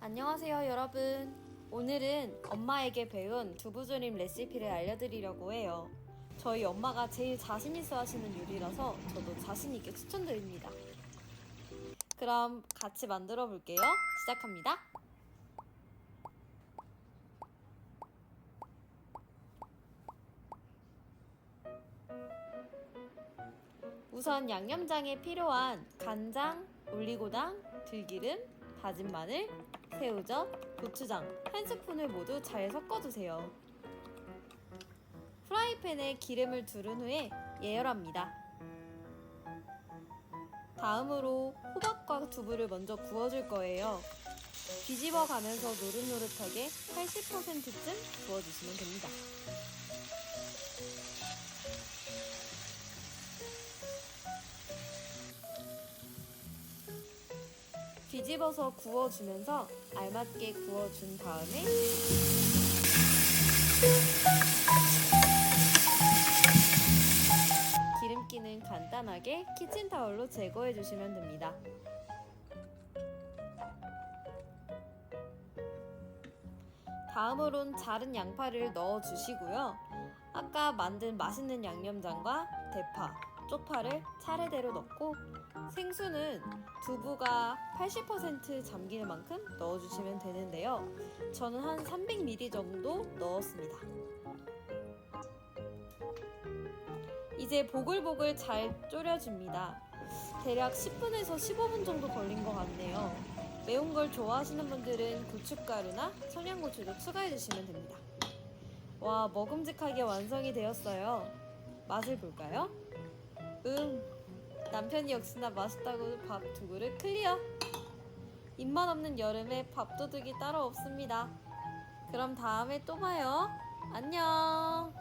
안녕하세요 여러분. 오늘은 엄마에게 배운 두부조림 레시피를 알려드리려고 해요. 저희 엄마가 제일 자신있어 하시는 요리라서 저도 자신있게 추천드립니다. 그럼 같이 만들어 볼게요. 시작합니다. 우선 양념장에 필요한 간장, 올리고당, 들기름, 다진 마늘, 새우젓, 고추장 한 스푼을 모두 잘 섞어주세요. 프라이팬에 기름을 두른 후에 예열합니다. 다음으로 호박과 두부를 먼저 구워줄 거예요. 뒤집어 가면서 노릇노릇하게 80%쯤 구워주시면 됩니다. 뒤집어서 구워주면서 알맞게 구워준 다음에 기름기는 간단하게 키친타올로 제거해 주시면 됩니다. 다음으론 자른 양파를 넣어 주시고요. 아까 만든 맛있는 양념장과 대파, 쪽파를 차례대로 넣고 생수는 두부가 80% 잠기는 만큼 넣어주시면 되는데요. 저는 한 300ml 정도 넣었습니다. 이제 보글보글 잘 졸여줍니다. 대략 10분에서 15분 정도 걸린 것 같네요. 매운 걸 좋아하시는 분들은 고춧가루나 청양고추도 추가해주시면 됩니다. 와, 먹음직하게 완성이 되었어요. 맛을 볼까요? 남편이 역시나 맛있다고 밥 2그릇 클리어! 입맛 없는 여름에 밥도둑이 따로 없습니다. 그럼 다음에 또 봐요. 안녕!